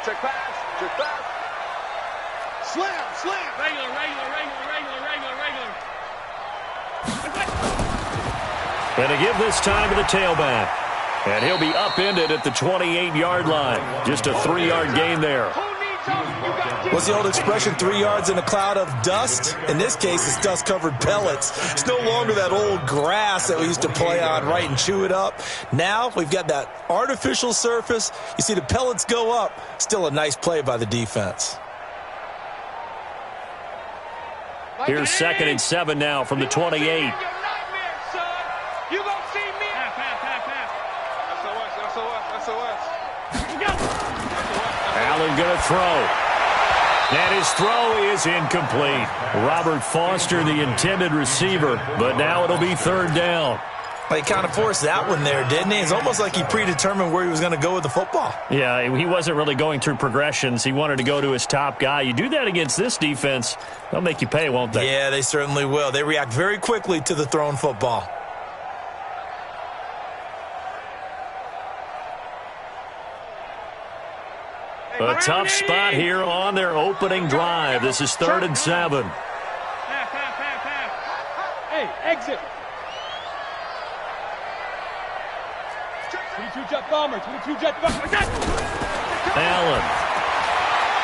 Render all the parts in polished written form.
Check pass. Check pass. Slam. Slam. Regular. And to give this time to the tailback. And he'll be upended at the 28-yard line. Just a 3-yard gain there. What's the old expression, 3 yards in a cloud of dust? In this case, it's dust-covered pellets. It's no longer that old grass that we used to play on, right, and chew it up. Now we've got that artificial surface. You see the pellets go up. Still a nice play by the defense. Here's 2nd and 7 now from the 28. Allen going to throw. And his throw is incomplete. Robert Foster, the intended receiver, but now it'll be 3rd down. He kind of forced that one there, didn't he? It's almost like he predetermined where he was going to go with the football. Yeah, he wasn't really going through progressions. He wanted to go to his top guy. You do that against this defense, they'll make you pay, won't they? Yeah, they certainly will. They react very quickly to the thrown football. A tough spot here on their opening drive. This is 3rd and 7. Hey, exit. 22 jet bomber. Allen.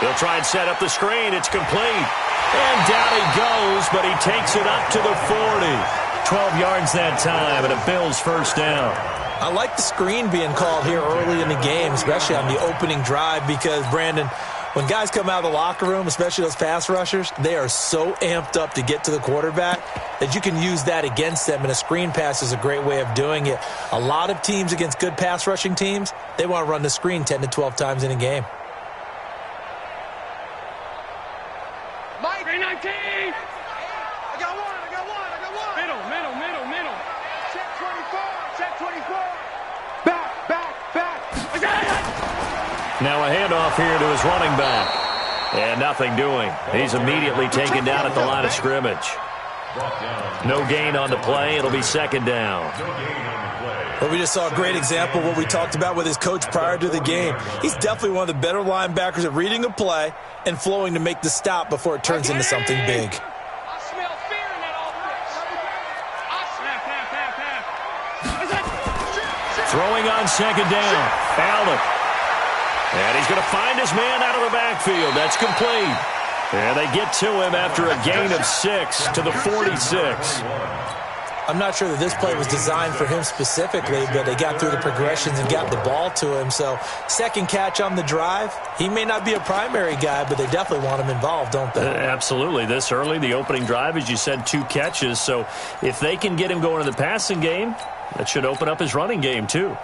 He'll try and set up the screen. It's complete. And down he goes, but he takes it up to the 40. 12 yards that time, and a Bills 1st down. I like the screen being called here early in the game, especially on the opening drive, because, Brandon, when guys come out of the locker room, especially those pass rushers, they are so amped up to get to the quarterback that you can use that against them, and a screen pass is a great way of doing it. A lot of teams against good pass rushing teams, they want to run the screen 10 to 12 times in a game. Mike, 19. I got one. Middle. Check 24. Back. Now a handoff here to his running back. And nothing doing. He's immediately taken down at the line of scrimmage. No gain on the play. It'll be 2nd down. But we just saw a great example of what we talked about with his coach prior to the game. He's definitely one of the better linebackers at reading a play and flowing to make the stop before it turns into something big. I smell fear in that offense. Throwing on 2nd down. Allen. And he's going to find his man out of the backfield. That's complete. And they get to him after a gain of 6 to the 46. I'm not sure that this play was designed for him specifically, but they got through the progressions and got the ball to him. So 2nd catch on the drive. He may not be a primary guy, but they definitely want him involved, don't they? Absolutely. This early, the opening drive, as you said, 2 catches. So if they can get him going in the passing game, that should open up his running game too.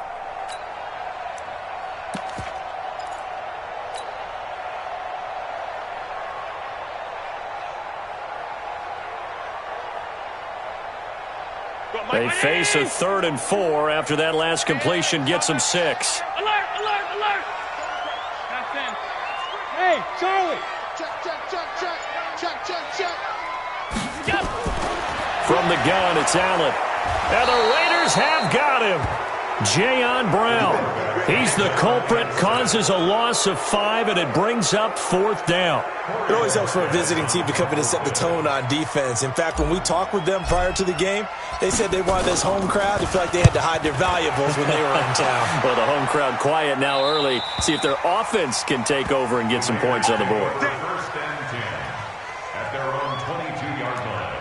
They face a 3rd and 4 after that last completion gets them 6. Alert. Hey, Charlie. Check. From the gun, it's Allen. And the Raiders have got him. Jayon Brown. He's the culprit, causes a loss of 5, and it brings up 4th down. It always helps for a visiting team to come in and set the tone on defense. In fact, when we talked with them prior to the game, they said they wanted this home crowd to feel like they had to hide their valuables when they were in town. Well, the home crowd quiet now early. See if their offense can take over and get some points on the board. First and 10 at their own 22-yard line.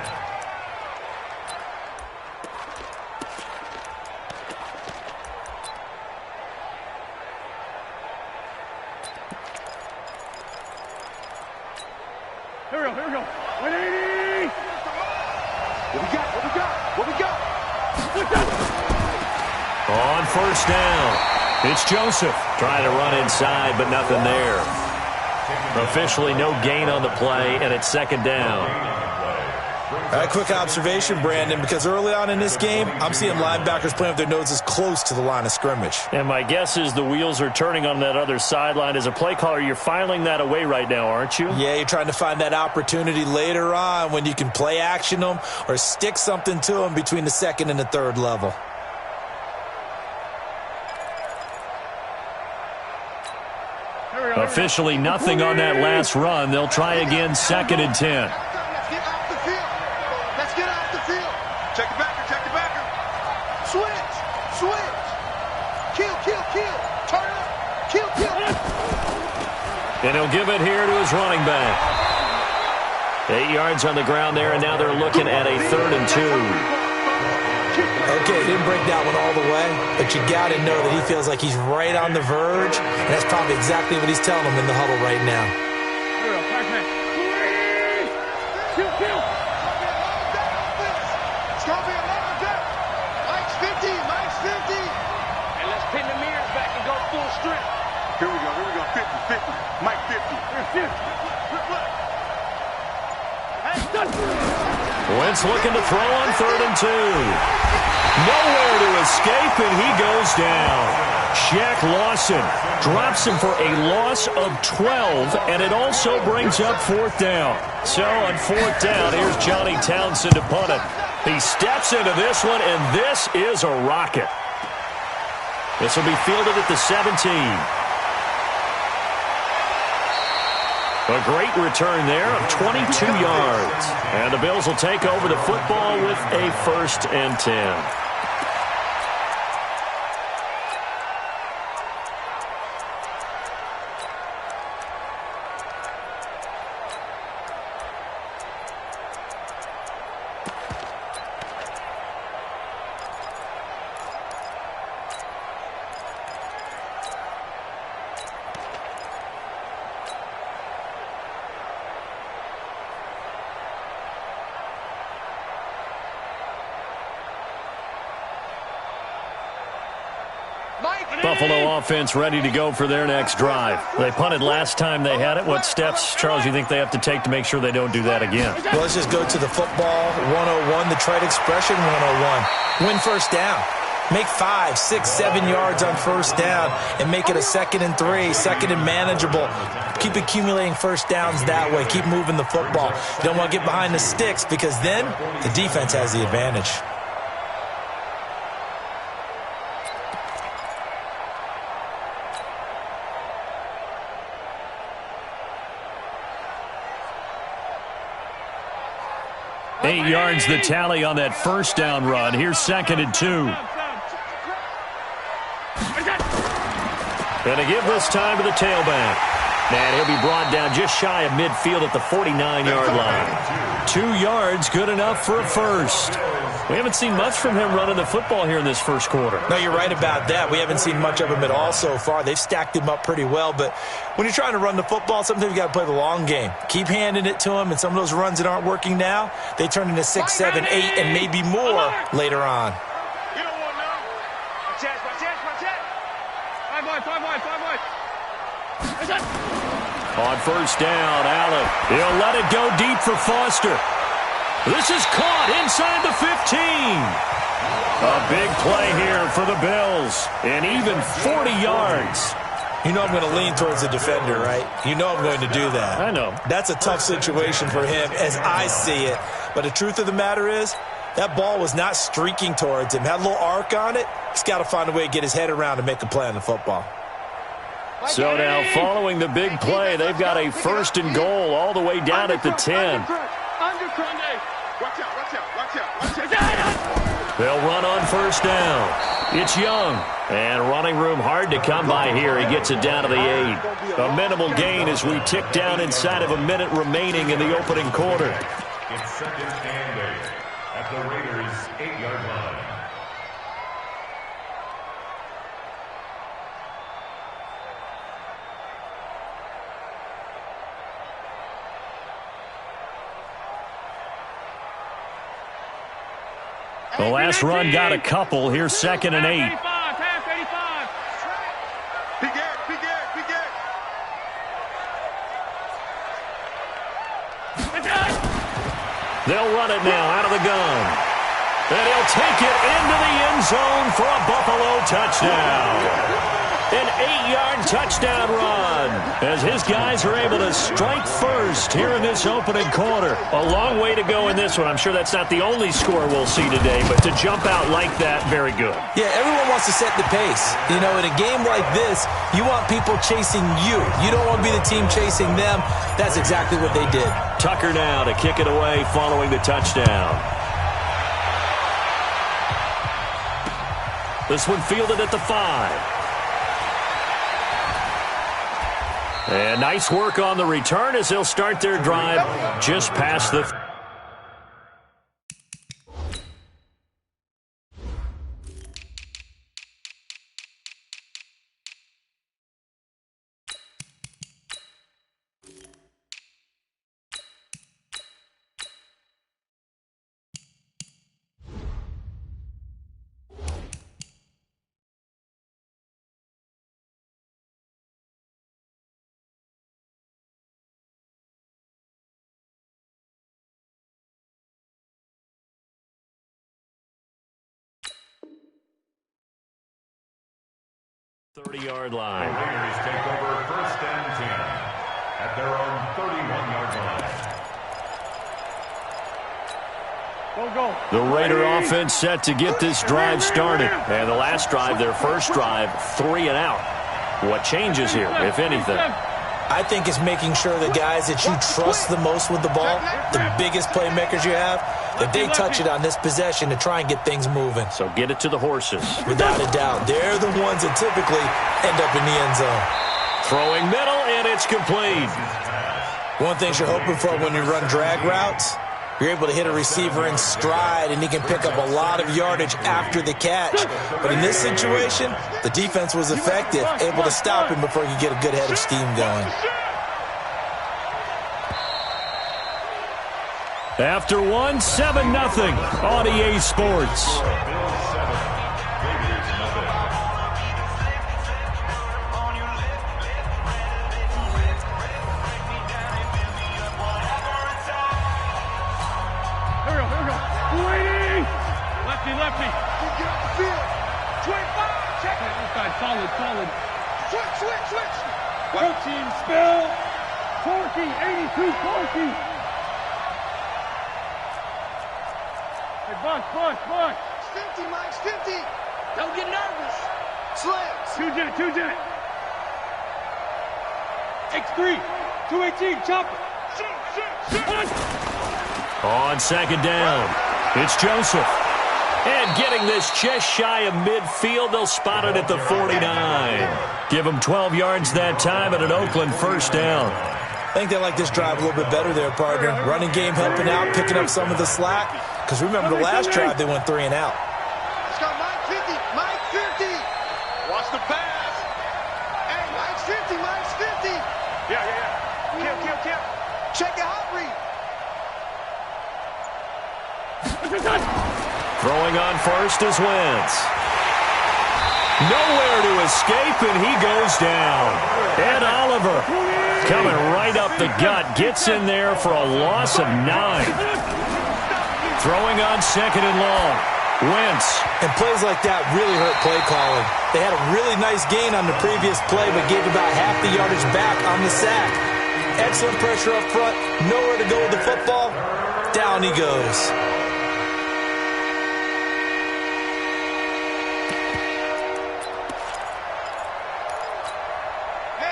Here we go. 180. What we got? On 1st down, it's Joseph trying to run inside, but nothing there. Officially no gain on the play, and it's 2nd down. A quick observation, Brandon, because early on in this game, I'm seeing linebackers playing with their noses close to the line of scrimmage. And my guess is the wheels are turning on that other sideline. As a play caller, you're filing that away right now, aren't you? Yeah, you're trying to find that opportunity later on when you can play action them or stick something to them between the 2nd and the 3rd level. Officially nothing on that last run. They'll try again, 2nd and 10. Let's get off the field. Let's get off the field. Check the backer, check the backer. Switch, switch. Kill, kill, kill. Turn it up. Kill, kill. And he'll give it here to his running back. 8 yards on the ground there, and now they're looking at a 3rd and 2. Okay, didn't break that one all the way, but you got to know that he feels like he's right on the verge, and that's probably exactly what he's telling them in the huddle right now. It's going to be a long day. Mike's 50, Mike's 50. And let's pin the mirrors back and go full strength. Here we go, 50, 50. Mike 50. Wentz looking to throw on 3rd and 2. Nowhere to escape, and he goes down. Shaq Lawson drops him for a loss of 12, and it also brings up 4th down. So on 4th down, here's Johnny Townsend to punt it. He steps into this one, and this is a rocket. This will be fielded at the 17. A great return there of 22 yards. And the Bills will take over the football with a 1st and 10. Buffalo offense ready to go for their next drive. They punted last time they had it. What steps, Charles, you think they have to take to make sure they don't do that again? Well, let's just go to the football 101, the trade expression 101. Win 1st down. Make 5, 6, 7 yards on 1st down and make it a 2nd and 3, 2nd and manageable. Keep accumulating 1st downs that way. Keep moving the football. You don't want to get behind the sticks because then the defense has the advantage. Eight yards the tally on that 1st down run. Here's 2nd and 2. And to give this time to the tailback. And he'll be brought down just shy of midfield at the 49-yard line. 2 yards, good enough for a 1st. We haven't seen much from him running the football here in this 1st quarter. No, you're right about that. We haven't seen much of him at all so far. They've stacked him up pretty well, but when you're trying to run the football, sometimes you got to play the long game. Keep handing it to him, and some of those runs that aren't working now, they turn into 6, 7, 8, and maybe more later on. You don't want no. My chest. 5 wide. On 1st down, Allen. He'll let it go deep for Foster. This is caught inside the 15. A big play here for the Bills. And even 40 yards. You know I'm going to lean towards the defender, right? You know I'm going to do that. I know. That's a tough situation for him as I see it. But the truth of the matter is, that ball was not streaking towards him. Had a little arc on it. He's got to find a way to get his head around and make a play on the football. So now, following the big play, they've got a 1st and goal all the way down at the 10. They'll run on 1st down. It's Young. And running room hard to come by here. He gets it down to the 8. A minimal gain as we tick down inside of a minute remaining in the opening quarter. It's 2nd and 8 at the Raiders' 8-yard line. The last run got a couple. Here's 2nd and 8. 85. Big Ed. They'll run it now out of the gun. And he'll take it into the end zone for a Buffalo touchdown. An 8-yard touchdown run as his guys are able to strike first here in this opening quarter. A long way to go in this one. I'm sure that's not the only score we'll see today, but to jump out like that, very good. Yeah, everyone wants to set the pace. You know, in a game like this, you want people chasing you. You don't want to be the team chasing them. That's exactly what they did. Tucker now to kick it away following the touchdown. This one fielded at the 5. And nice work on the return as they'll start their drive just past the... ...30-yard line. The Raiders take over 1st and 10 at their own 31-yard line. Go, go. The Raider offense set to get this drive started. And the last drive, their first drive, 3 and out. What changes here, if anything? I think it's making sure the guys that you trust the most with the ball, the biggest playmakers you have, that they touch it on this possession to try and get things moving. So get it to the horses. Without a doubt, they're the ones that typically end up in the end zone. Throwing middle, and it's complete. One thing you're hoping for when you run drag routes, you're able to hit a receiver in stride, and he can pick up a lot of yardage after the catch. But in this situation, the defense was effective, able to stop him before he could get a good head of steam going. After 1, 7-0 on EA Sports. Lefty. Get off the field. 25. Check it. Inside, solid. Switch. 14, spill. Corky, 82, Corky. Hey, Buck. 50, Mike, 50. Don't get nervous. Slants. Two jet. X3, 218, chopper. On 2nd down, it's Joseph. And getting this just shy of midfield, they'll spot it at the 49. Give them 12 yards that time and an Oakland 1st down. I think they like this drive a little bit better there, partner. Running game helping out, picking up some of the slack. Because remember the last drive, they went 3 and out. It's got Mike 50. Mike 50. Watch the pass. Hey, Mike's 50. Yeah. Kill. Check your hot read. Throwing on first is Wentz. Nowhere to escape, and he goes down. Ed Oliver coming right up the gut. Gets in there for a loss of 9. Throwing on 2nd and long. Wentz. And plays like that really hurt play calling. They had a really nice gain on the previous play, but gave about half the yardage back on the sack. Excellent pressure up front. Nowhere to go with the football. Down he goes.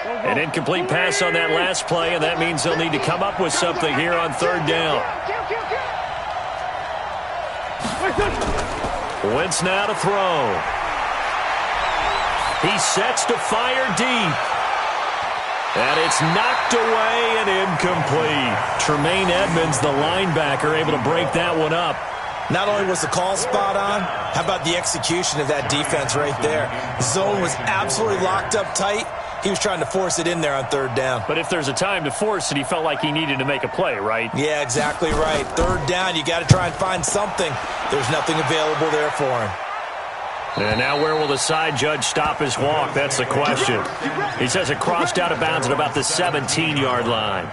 An incomplete pass on that last play, and that means they'll need to come up with something here on 3rd down. Wentz now to throw. He sets to fire deep. And it's knocked away and incomplete. Tremaine Edmonds, the linebacker, able to break that one up. Not only was the call spot on, how about the execution of that defense right there? Zone was absolutely locked up tight. He was trying to force it in there on 3rd down. But if there's a time to force it, he felt like he needed to make a play, right? Yeah, exactly right. 3rd down, you got to try and find something. There's nothing available there for him. And now where will the side judge stop his walk? That's the question. He says it crossed out of bounds at about the 17-yard line.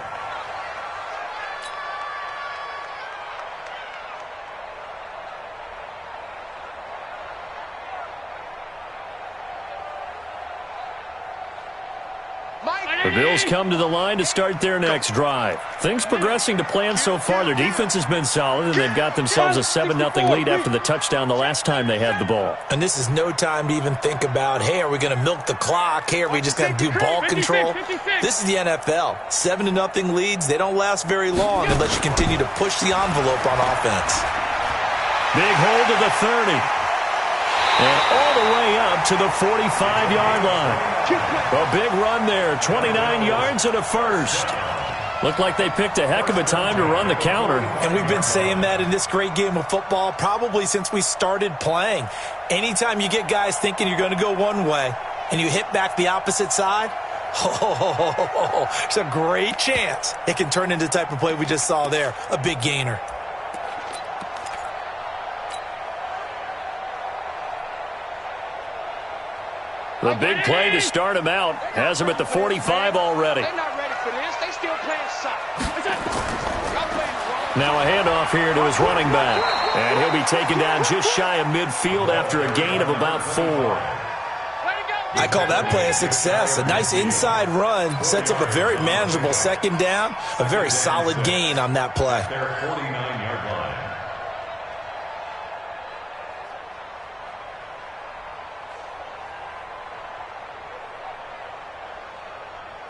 The Bills come to the line to start their next drive. Things progressing to plan so far. Their defense has been solid, and they've got themselves a 7-0 lead after the touchdown the last time they had the ball. And this is no time to even think about, hey, are we going to milk the clock? Hey, are we just going to do ball control? This is the NFL. 7-0 leads, they don't last very long unless you continue to push the envelope on offense. Big hold to the 30. And all the way up to the 45-yard line. A big run there, 29 yards and a first. Looked like they picked a heck of a time to run the counter. And we've been saying that in this great game of football probably since we started playing. Anytime you get guys thinking you're going to go one way and you hit back the opposite side, it's a great chance it can turn into the type of play we just saw there, a big gainer. The big play to start him out has him at the 45 already. They're not ready for this. They still playing soft. Now a handoff here to his running back. And he'll be taken down just shy of midfield after a gain of about 4. I call that play a success. A nice inside run sets up a very manageable second down. A very solid gain on that play. Their 49-yard line.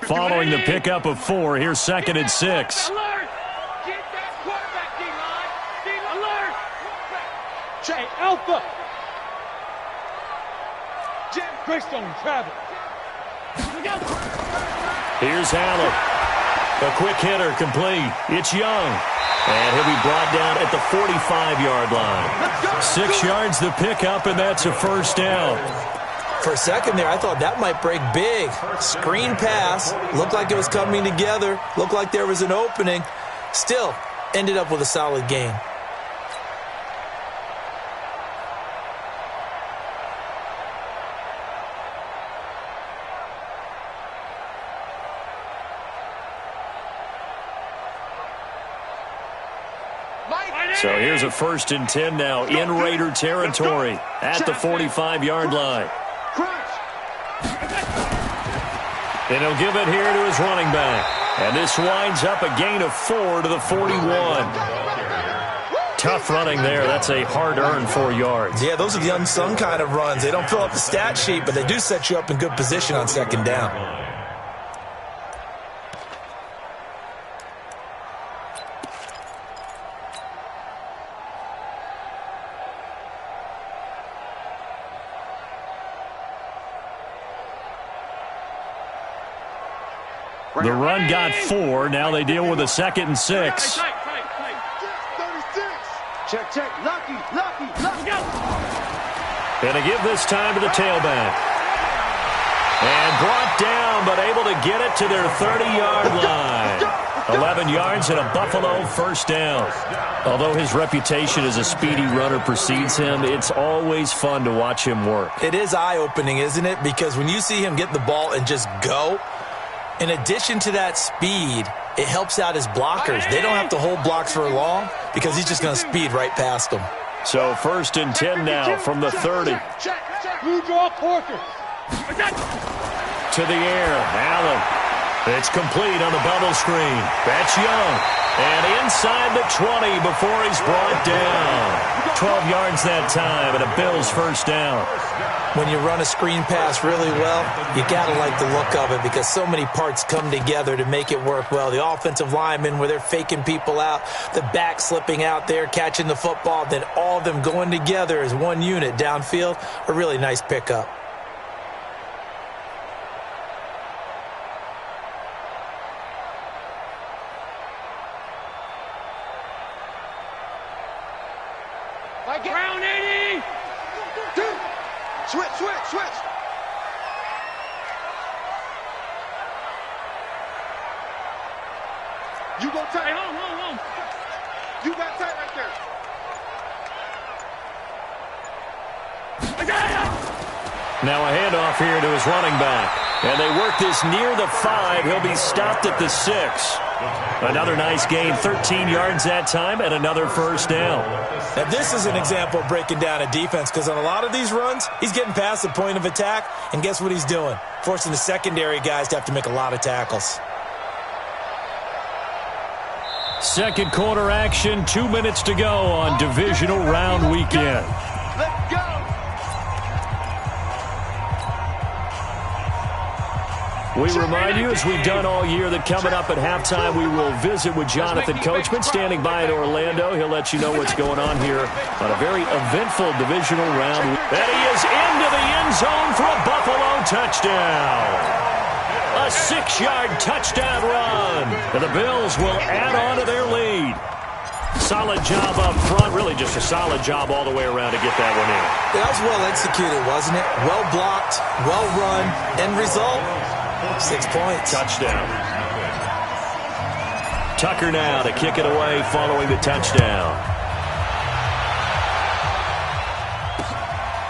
Following the pickup of 4, here's 2nd and 6. Alert! Get that quarterback, D-line. Alert! Hey, Alpha! Jam Greystone, travel. Here's Allen. A quick hitter complete. It's Young. And he'll be brought down at the 45-yard line. 6 yards the pickup, and that's a first down. For a second there, I thought that might break big. Screen pass. Looked like it was coming together. Looked like there was an opening. Still, ended up with a solid gain. So here's a 1st and 10 now in Raider territory at the 45-yard line. And he'll give it here to his running back. And this winds up a gain of 4 to the 41. Tough running there. That's a hard-earned 4 yards. Yeah, those are the unsung kind of runs. They don't fill up the stat sheet, but they do set you up in good position on second down. The run got 4. Now they deal with a 2nd and 6. 36. Check. Lucky. And to give this time to the tailback. And brought down, but able to get it to their 30-yard line. 11 yards and a Buffalo first down. Although his reputation as a speedy runner precedes him, it's always fun to watch him work. It is eye-opening, isn't it? Because when you see him get the ball and just go, in addition to that speed, it helps out his blockers. They don't have to hold blocks for long because he's just going to speed right past them. So 1st and 10 now from the 30. You draw Porter. To the air, Allen. It's complete on the bubble screen. That's Young. And inside the 20 before he's brought down. 12 yards that time and a Bills first down. When you run a screen pass really well, you got to like the look of it because so many parts come together to make it work well. The offensive linemen where they're faking people out, the back slipping out there, catching the football, then all of them going together as one unit downfield, a really nice pickup. Round 80! Switch. You go tight. Hey, hold. You got tight right there. Now a handoff here to his running back. And they work this near the 5. He'll be stopped at the 6. Another nice gain, 13 yards that time, and another first down. Now, this is an example of breaking down a defense because on a lot of these runs, he's getting past the point of attack, and guess what he's doing? Forcing the secondary guys to have to make a lot of tackles. Second quarter action, 2 minutes to go on divisional round weekend. Let's go. We remind you, as we've done all year, that coming up at halftime, we will visit with Jonathan Coachman, standing by in Orlando. He'll let you know what's going on here on a very eventful divisional round. And he is into the end zone for a Buffalo touchdown. A 6-yard touchdown run. And the Bills will add on to their lead. Solid job up front. Really just a solid job all the way around to get that one in. That was well executed, wasn't it? Well blocked, well run. End result, 6 points. Touchdown. Tucker now to kick it away following the touchdown.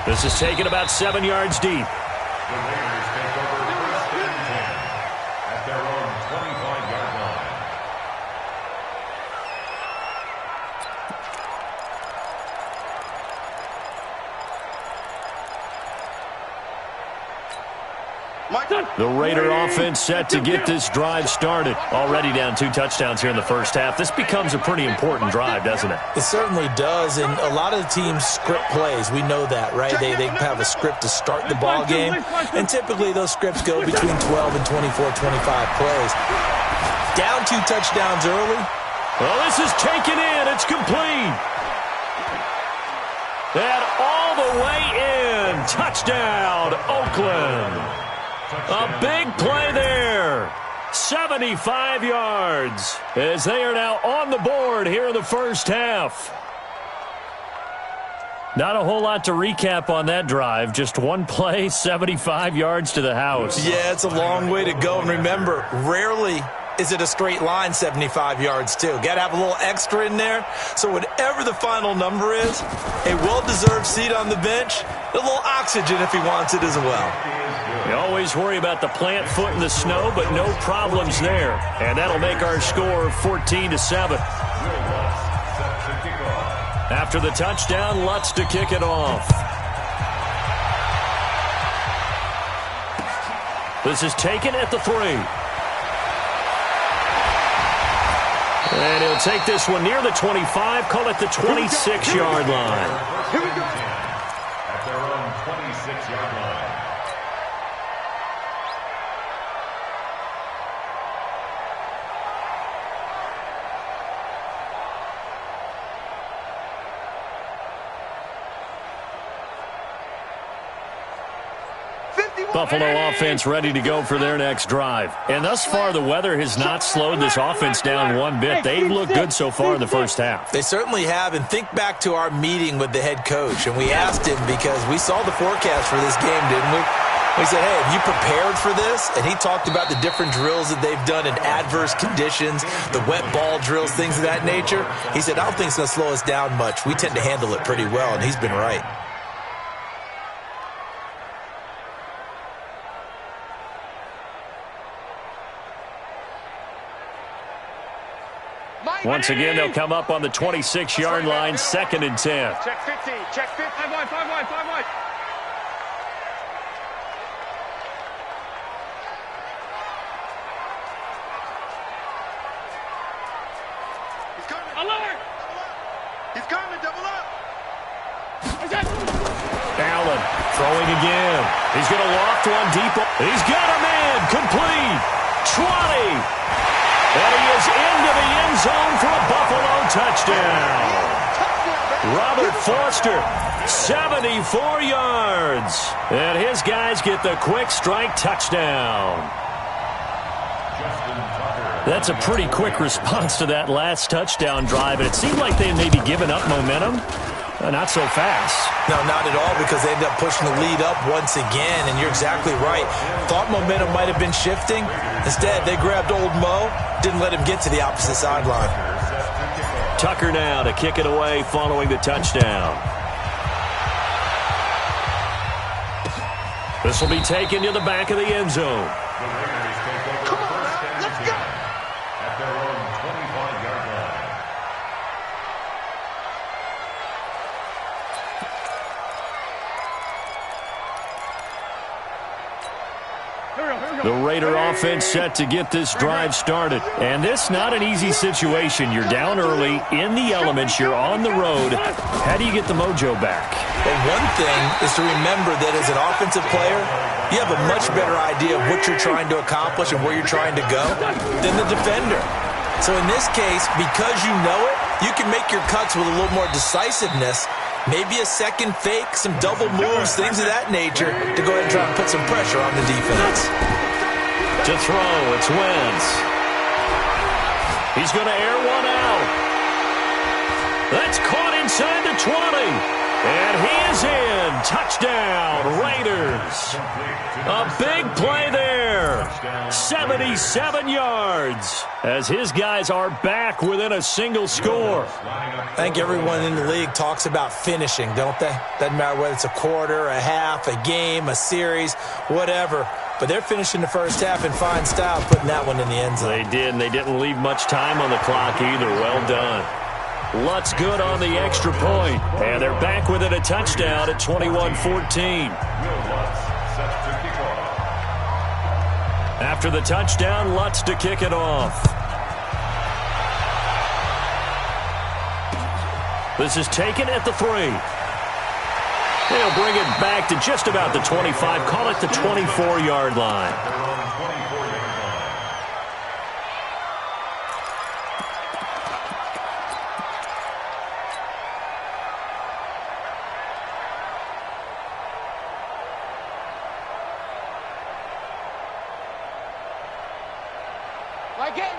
This is taken about 7 yards deep. The Raiders take over first and 10 at their own 25-yard line. The Raider offense set to get this drive started. Already down 2 touchdowns here in the first half. This becomes a pretty important drive, doesn't it? It certainly does, and a lot of the teams script plays. We know that, right? They have a script to start the ball game, and typically those scripts go between 12 and 24, 25 plays. Down 2 touchdowns early. Well, this is taken in. It's complete. And all the way in. Touchdown, Oakland. A big play there. 75 yards as they are now on the board here in the first half. Not a whole lot to recap on that drive. Just one play, 75 yards to the house. Yeah, it's a long way to go. And remember, rarely is it a straight line 75 yards, too. Got to have a little extra in there. So whatever the final number is, a well-deserved seat on the bench, a little oxygen if he wants it as well. You always worry about the plant foot in the snow, but no problems there. And that'll make our score 14-7. After the touchdown, Lutz to kick it off. This is taken at the 3. And he'll take this one near the 25, call it the 26-yard line. Here we go. At their own 26-yard line. Buffalo offense ready to go for their next drive. And thus far, the weather has not slowed this offense down one bit. They've looked good so far in the first half. They certainly have. And think back to our meeting with the head coach. And we asked him because we saw the forecast for this game, didn't we? We said, hey, have you prepared for this? And he talked about the different drills that they've done in adverse conditions, the wet ball drills, things of that nature. He said, I don't think it's going to slow us down much. We tend to handle it pretty well, and he's been right. Once again, they'll come up on the 26-yard line, 2nd and 10. Check 15. Check 15. 5 wide, 5 wide, 5 wide. He's coming. Alert! He's coming. Double up. Allen throwing again. He's going to loft one deep. He's got a man. Complete. 20. And he is into the end zone for a Buffalo touchdown. Robert Foster, 74 yards. And his guys get the quick strike touchdown. That's a pretty quick response to that last touchdown drive. And it seemed like they may be giving up momentum. Not so fast. No, not at all, because they ended up pushing the lead up once again, and you're exactly right. Thought momentum might have been shifting. Instead, they grabbed old Mo, didn't let him get to the opposite sideline. Tucker now to kick it away following the touchdown. This will be taken to the back of the end zone. Come on, let's go. The Raider offense set to get this drive started. And this not an easy situation. You're down early, in the elements, you're on the road. How do you get the mojo back? Well, one thing is to remember that as an offensive player, you have a much better idea of what you're trying to accomplish and where you're trying to go than the defender. So in this case, because you know it, you can make your cuts with a little more decisiveness. Maybe a second fake, some double moves, things of that nature to go ahead and try and put some pressure on the defense. To throw, it's Wentz. He's going to air one out. That's caught inside the 20. And he is in. Touchdown, Raiders. A big play there. 77 yards as his guys are back within a single score. I think everyone in the league talks about finishing, don't they? Doesn't matter whether it's a quarter, a half, a game, a series, whatever. But they're finishing the first half in fine style, putting that one in the end zone. They did, and they didn't leave much time on the clock either. Well done. Lutz good on the extra point. And they're back within a touchdown at 21-14. After the touchdown, Lutz to kick it off. This is taken at the 3. They'll bring it back to just about the 25. Call it the 24-yard line.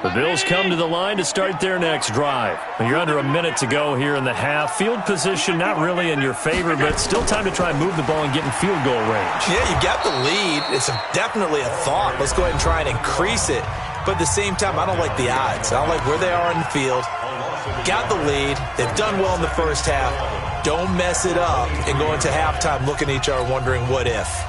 The Bills come to the line to start their next drive. You're under a minute to go here in the half. Field position not really in your favor, but still time to try and move the ball and get in field goal range. Yeah, you got the lead. It's definitely a thought. Let's go ahead and try and increase it. But at the same time, I don't like the odds. I don't like where they are in the field. Got the lead. They've done well in the first half. Don't mess it up and go into halftime looking at each other wondering what if.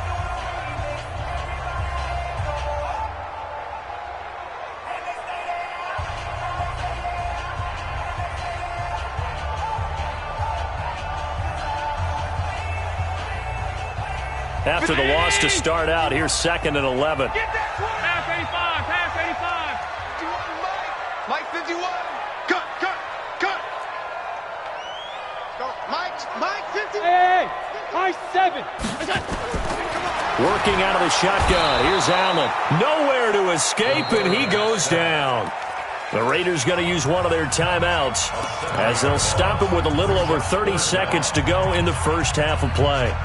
After the loss to start out, here's 2nd and 11. Pass 85, pass 85. Mike 51. Cut. Go. Mike 50. Hey, Mike 7. Working out of the shotgun. Here's Allen. Nowhere to escape, and he goes down. The Raiders going to use one of their timeouts as they'll stop it with a little over 30 seconds to go in the first half of play.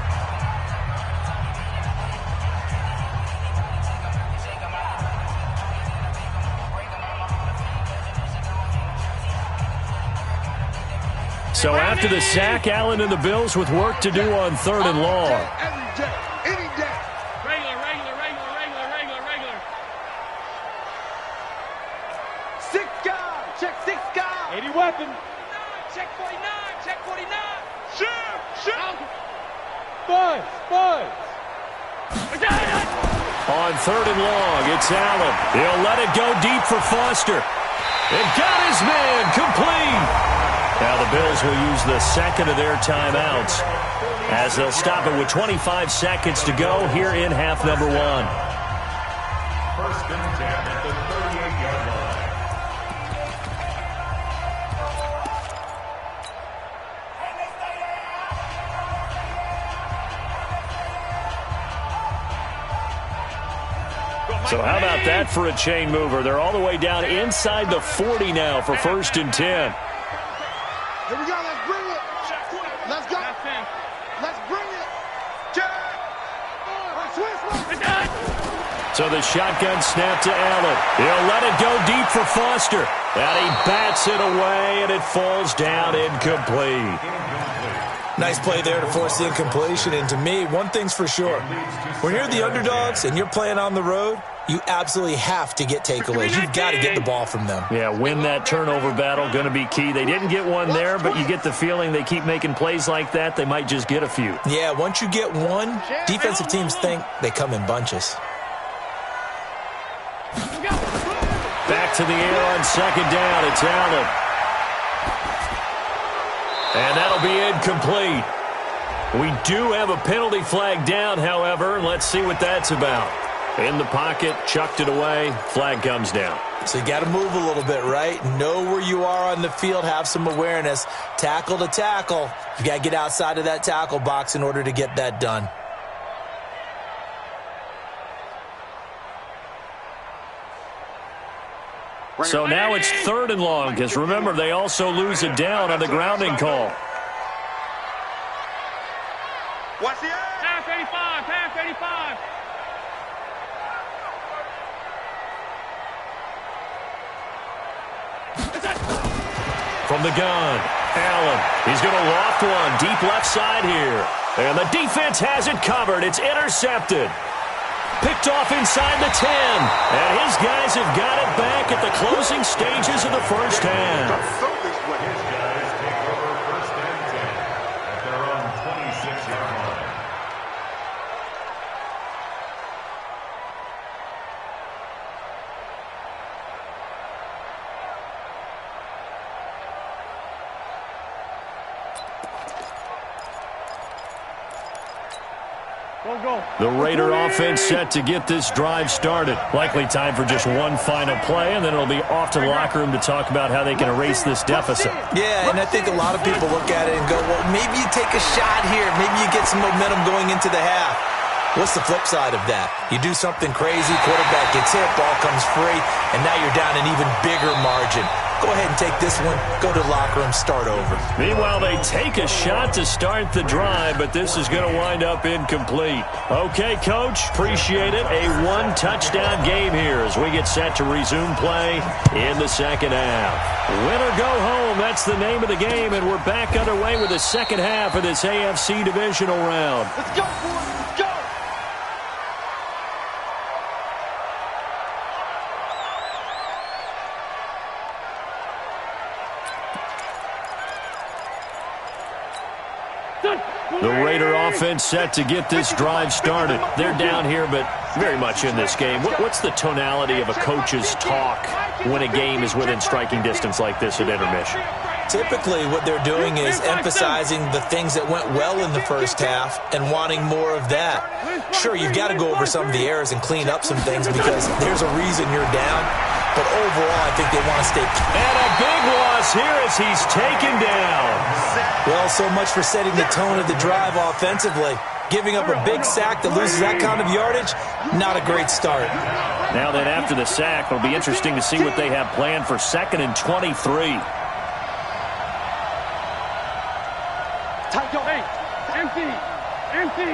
So after the sack, Allen and the Bills with work to do on 3rd and long. Every day, any day. Regular. 6 guys. Check 6 guys. 80 weapon. Check 49. Shoot. Buzz. On 3rd and long, it's Allen. He'll let it go deep for Foster. And got his man complete. Now the Bills will use the second of their timeouts as they'll stop it with 25 seconds to go here in half number 1. 1st and 10 at the 38-yard line. So how about that for a chain mover? They're all the way down inside the 40 now for 1st and 10. Here we go. Let's bring it. Let's go. Let's bring it. So the shotgun snap to Allen. He'll let it go deep for Foster. And he bats it away, and it falls down incomplete. Nice play there to force the incompletion. And to me, one thing's for sure. When you're the underdogs and you're playing on the road, you absolutely have to get takeaways. You've got to get the ball from them. Yeah, win that turnover battle, going to be key. They didn't get one there, but you get the feeling they keep making plays like that, they might just get a few. Yeah, once you get one, defensive teams think they come in bunches. Back to the air on 2nd down. It's Allen. And that'll be incomplete. We do have a penalty flag down, however. Let's see what that's about. In the pocket, chucked it away, flag comes down. So you got to move a little bit, right? Know where you are on the field, have some awareness. Tackle to tackle. You got to get outside of that tackle box in order to get that done. So now it's 3rd and long, because remember, they also lose it down on the grounding call. Watch the eye. Pass 85, pass 85. From the gun, Allen. He's going to loft one deep left side here. And the defense has it covered. It's intercepted. Picked off inside the 10. And his guys have got it back at the closing stages of the first half. His guys take over 1st and 10 at their own 26-yard line. The Raider offense set to get this drive started. Likely time for just one final play, and then it'll be off to the locker room to talk about how they can erase this deficit. Yeah, and I think a lot of people look at it and go, well, maybe you take a shot here. Maybe you get some momentum going into the half. What's the flip side of that? You do something crazy, quarterback gets hit, ball comes free, and now you're down an even bigger margin. Go ahead and take this one, go to the locker room, start over. Meanwhile, they take a shot to start the drive, but this is going to wind up incomplete. Okay, Coach, appreciate it. A one-touchdown game here as we get set to resume play in the second half. Win or go home, that's the name of the game, and we're back underway with the second half of this AFC divisional round. Let's go, boys. Let's go. The Raider offense set to get this drive started. They're down here, but very much in this game. What's the tonality of a coach's talk when a game is within striking distance like this at intermission? Typically, what they're doing is emphasizing the things that went well in the first half and wanting more of that. Sure, you've got to go over some of the errors and clean up some things because there's a reason you're down. But overall, I think they want to stay. And a big loss here as he's taken down. Well, so much for setting the tone of the drive offensively. Giving up a big sack that loses that kind of yardage, not a great start. Now then, after the sack, it'll be interesting to see what they have planned for 2nd and 23. Hey, empty, empty.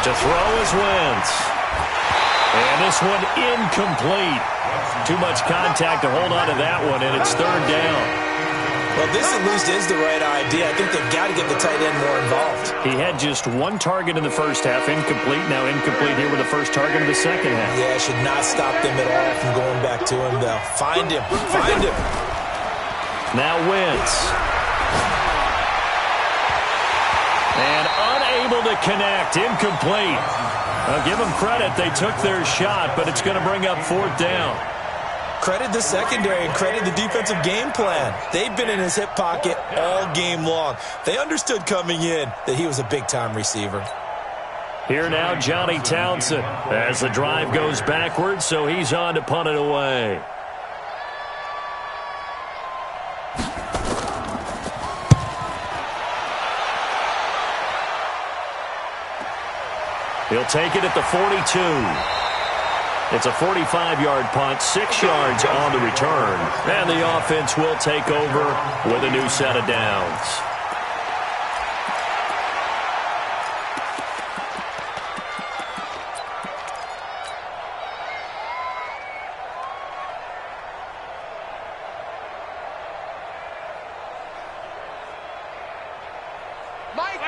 To throw is Wentz. And this one incomplete. Too much contact to hold on to that one, and it's 3rd down. Well, this at least is the right idea. I think they've got to get the tight end more involved. He had just one target in the first half, incomplete. Now incomplete here with the first target of the second half. Yeah, should not stop them at all from going back to him, though. Find him. Find him. Now Wentz. And unable to connect. Incomplete. I'll give them credit. They took their shot, but it's going to bring up 4th down. Credit the secondary and credit the defensive game plan. They've been in his hip pocket all game long. They understood coming in that he was a big-time receiver. Here now, Johnny Townsend, as the drive goes backwards, so he's on to punt it away. He'll take it at the 42. It's a 45-yard punt, 6 yards on the return. And the offense will take over with a new set of downs.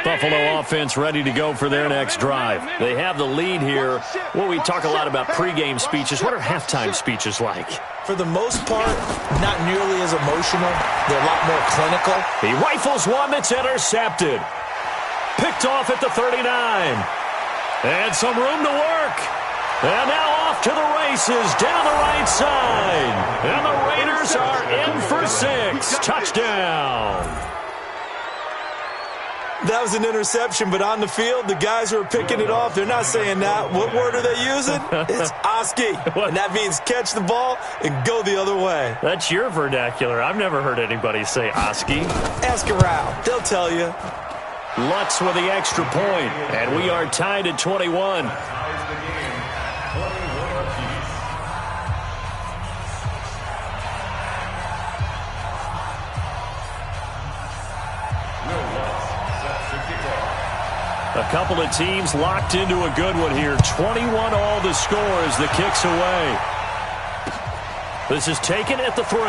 Buffalo offense ready to go for their next drive. They have the lead here. Well, we talk a lot about pregame speeches. What are halftime speeches like? For the most part, not nearly as emotional. They're a lot more clinical. He rifles one that's intercepted. Picked off at the 39. And some room to work. And now off to the races down the right side. And the Raiders are in for 6. Touchdown. That was an interception, but on the field, the guys who are picking it off, they're not saying that. What word are they using? It's Oski, and that means catch the ball and go the other way. That's your vernacular. I've never heard anybody say Oski. Ask around. They'll tell you. Lutz with the extra point, and we are tied at 21. A couple of teams locked into a good one here. 21 all the score as the kick's away. This is taken at the 3.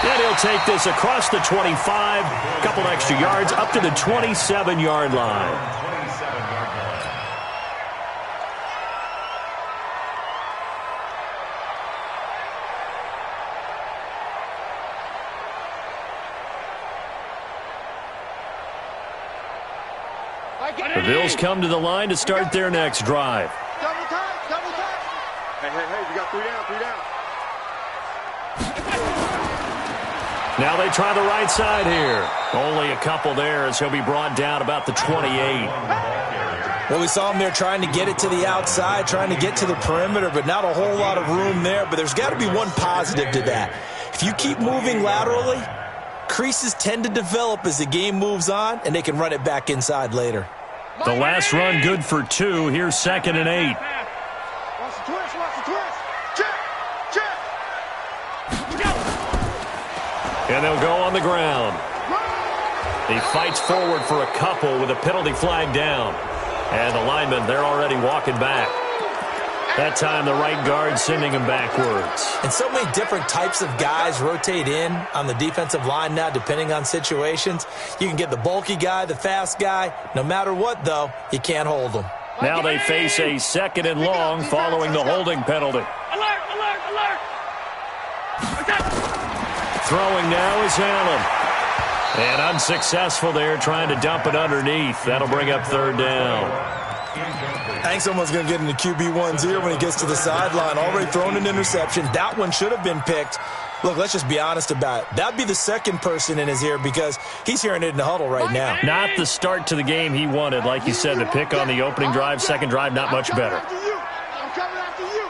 And he'll take this across the 25. A couple extra yards up to the 27-yard line. The Bills come to the line to start their next drive. Double time, double time. Hey, we got 3 down. Now they try the right side here. Only a couple there as he'll be brought down about the 28. Well, we saw him there trying to get it to the outside, trying to get to the perimeter, but not a whole lot of room there. But there's got to be one positive to that. If you keep moving laterally, creases tend to develop as the game moves on, and they can run it back inside later. The last run good for 2. Here's 2nd and 8. Watch the twist. Check. And they'll go on the ground. He fights forward for a couple with a penalty flag down. And the linemen, they're already walking back. That time, the right guard sending him backwards. And so many different types of guys rotate in on the defensive line now, depending on situations. You can get the bulky guy, the fast guy. No matter what, though, you can't hold them. Now they face a 2nd and long following the holding penalty. Alert! Throwing now is Allen. And unsuccessful there, trying to dump it underneath. That'll bring up 3rd down. I think someone's going to get into QB1's ear when he gets to the sideline. Already thrown an interception. That one should have been picked. Look, let's just be honest about it. That'd be the second person in his ear because he's hearing it in the huddle right now. Not the start to the game he wanted. Like you said, the pick on the opening drive, second drive, not much better. I'm coming after you.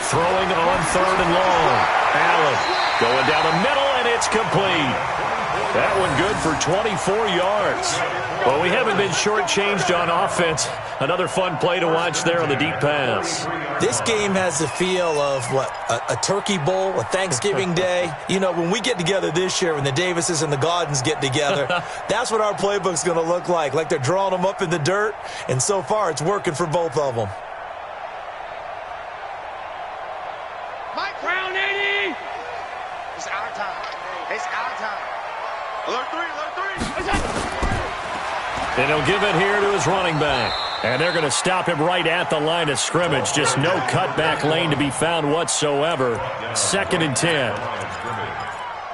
Throwing on 3rd and long. Allen going down the middle, and it's complete. That one good for 24 yards. Well, we haven't been shortchanged on offense. Another fun play to watch there on the deep pass. This game has the feel of, a Turkey Bowl, a Thanksgiving Day. You know, when we get together this year, when the Davises and the Gaudens get together, that's what our playbook's going to look like they're drawing them up in the dirt, and so far it's working for both of them. Round 80! It's our time. Alert 3. And he'll give it here to his running back. And they're going to stop him right at the line of scrimmage. Just no cutback lane to be found whatsoever. 2nd and 10.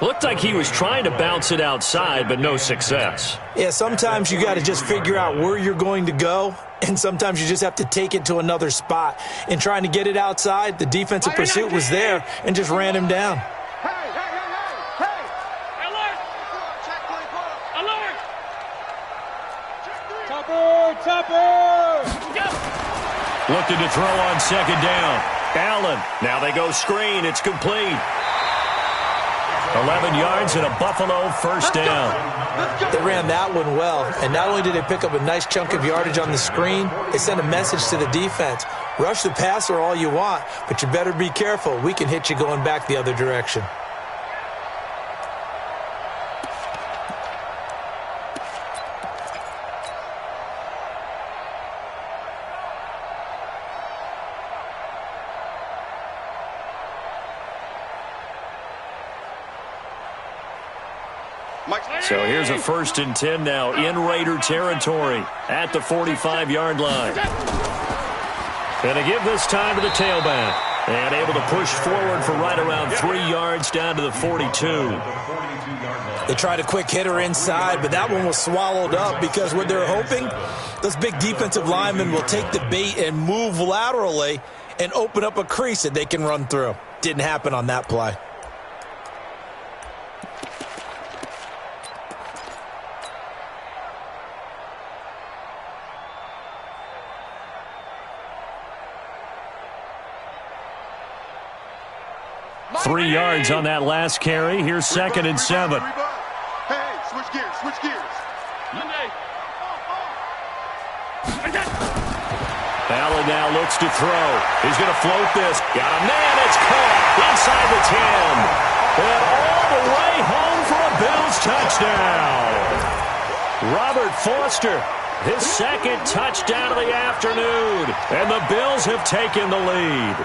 Looked like he was trying to bounce it outside, but no success. Yeah, sometimes you got to just figure out where you're going to go, and sometimes you just have to take it to another spot. In trying to get it outside, the defensive pursuit was there and just ran him down. Looking to throw on 2nd down. Allen. Now they go screen. It's complete. 11 yards and a Buffalo 1st down. They ran that one well, and not only did they pick up a nice chunk of yardage on the screen, they sent a message to the defense. Rush the passer all you want, but you better be careful. We can hit you going back the other direction. So here's a 1st and 10 now in Raider territory at the 45-yard line. Going to give this time to the tailback. And able to push forward for right around 3 yards down to the 42. They tried a quick hitter inside, but that one was swallowed up because what they're hoping, those big defensive linemen will take the bait and move laterally and open up a crease that they can run through. Didn't happen on that play. 3 yards on that last carry. Here's 2nd and 7. Hey, switch gears, switch gears. Allen now looks to throw. He's going to float this. Got a man. It's caught inside the 10. And all the way home for a Bills touchdown. Robert Foster, his 2nd touchdown of the afternoon. And the Bills have taken the lead.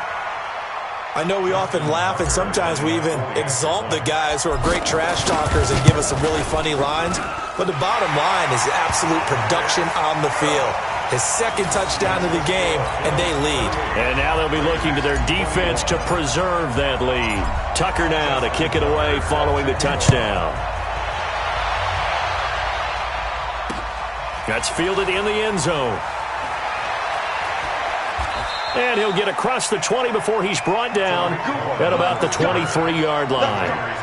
I know we often laugh, and sometimes we even exalt the guys who are great trash talkers and give us some really funny lines. But the bottom line is absolute production on the field. His 2nd touchdown of the game, and they lead. And now they'll be looking to their defense to preserve that lead. Tucker now to kick it away following the touchdown. That's fielded in the end zone. And he'll get across the 20 before he's brought down at about the 23-yard line.